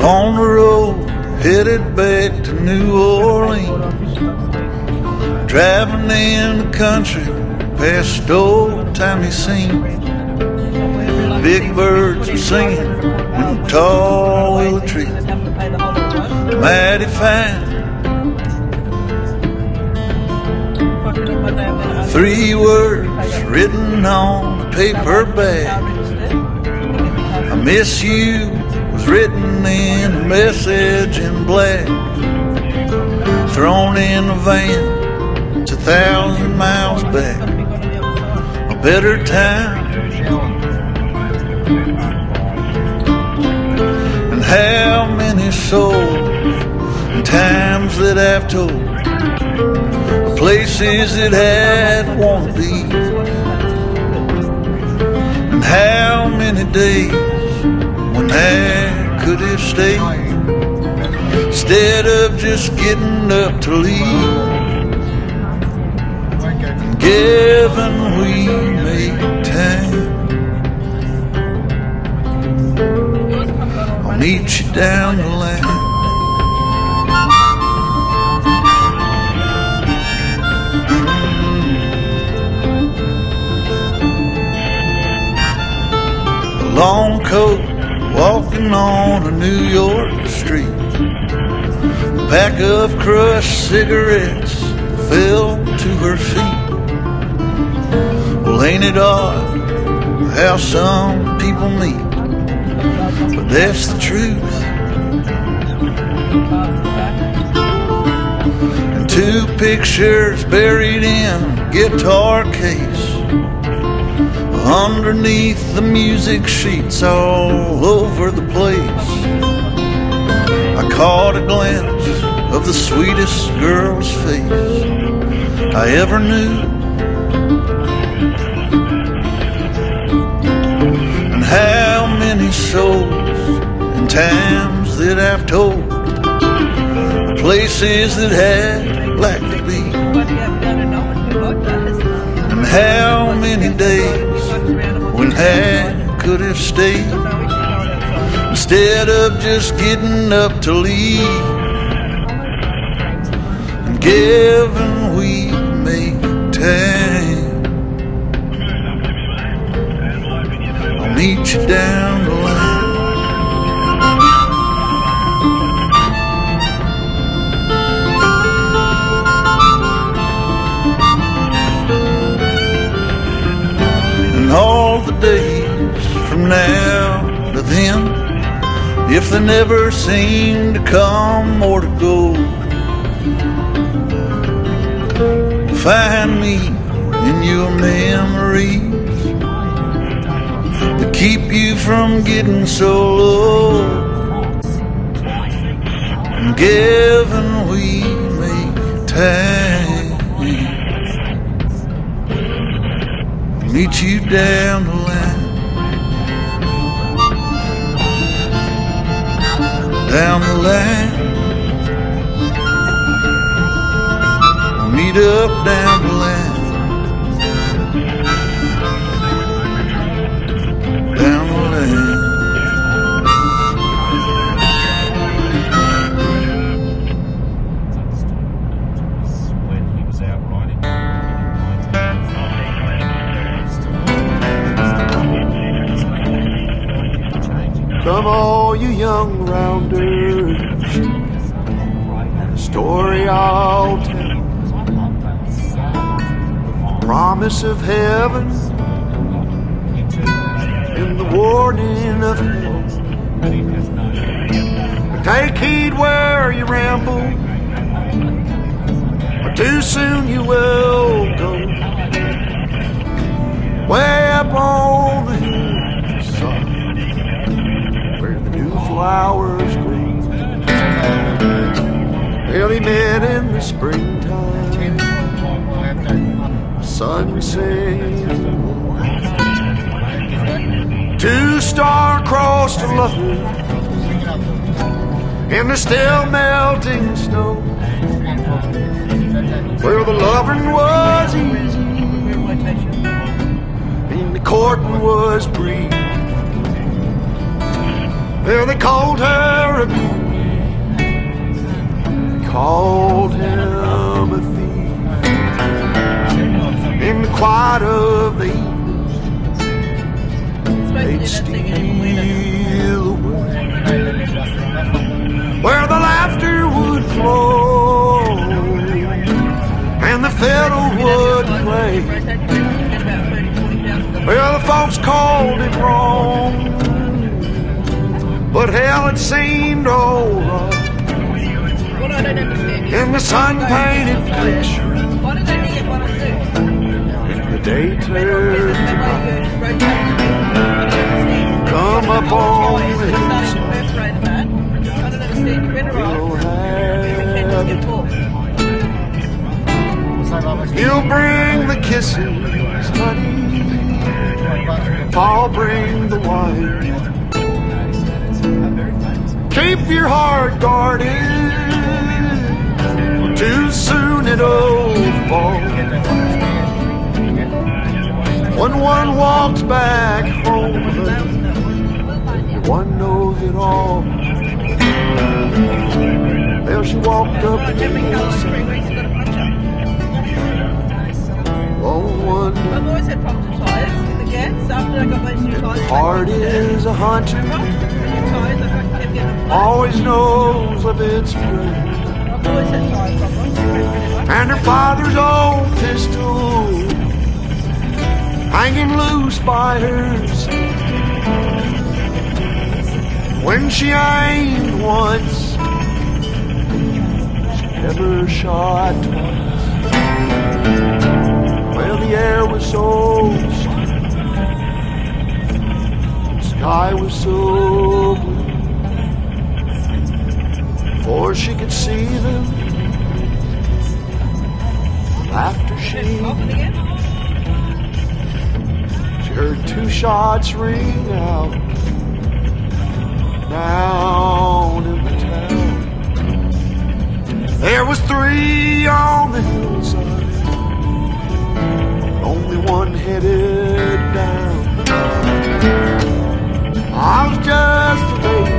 On the road, headed back to New Orleans, driving in the country past old-timey scenes. Big birds were singing in the tall willow tree, mighty fine. 3 words written on a paper bag: I miss you, was written in a message in black. Thrown in a van, it's 1,000 miles back, a better time. And how many souls and times that I've told, the places that I'd want to be, and how many days when I could have stayed instead of just getting up to leave. And given we make time, I'll meet you down the line. A long coat, walking on a New York street, a pack of crushed cigarettes fell to her feet. Well, ain't it odd how some people meet? But that's the truth. And 2 pictures buried in a guitar case, underneath the music sheets all over the place. I caught a glimpse of the sweetest girl's face I ever knew. And how many souls and times that I've told, the places that I'd like to be, and how many days when I could have stayed instead of just getting up to leave. And given we make time, I'll meet you down the line. And all the days from now to then, if they never seem to come or to go, find me in your memories that keep you from getting so low. And given we make time, I'll meet you down the line. Down the line, we'll meet up down the line. Down the line. When he was out riding. Come all you young rounders, and a story I'll tell, the promise of heaven and the warning of hell. But take heed where you ramble, or too soon you will go. Way up on the hillside where the new flowers grow. Well, he met in the springtime, the sun set, 2 star-crossed lovers in the still melting snow, where the loving was easy and the courting was brief. Well, they called her a beauty. They called him a thief. In the quiet of the evening, they'd steal away where the laughter would flow and the fiddle would play. Well, the folks called it wrong, but hell, it seemed alright. In the sun-painted picture, in the day turned to night, come up on the hillside, we'll have it. He'll bring the kisses, honey, I'll bring the wine. Keep your heart guarded, too soon it'll fall. When one walks back home, one knows it all. Well, she walked up the hillside. Oh, one I've always had problems with tyres in the gas. After I got those new tyres, heart is a hunter, always knows of its prey. I've always had tyre problems. And her father's old pistol hanging loose by her side. When she aimed once, she never shot twice. Well, the air was so still, the sky was so blue. Before she could see them, after she heard two shots ring out down in the town. There was three on the hillside, only one headed down. I was just a baby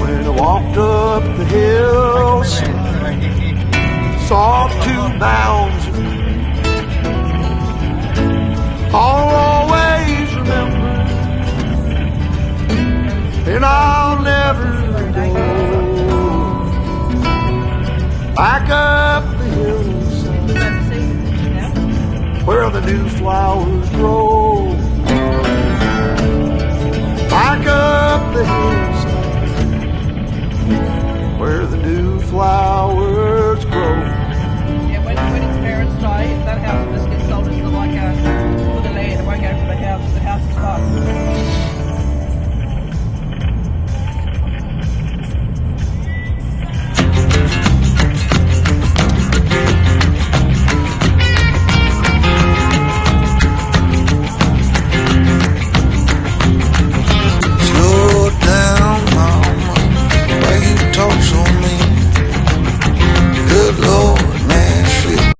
when I walked up the hillside, saw two mounds of grain. I'll always remember, and I'll never go back up the hillside where the new flowers grow. Back up the hillside where the new flowers grow. Yeah, when his parents die, that house just gets sold as the, like for the land. It won't go for the house. The house is fine.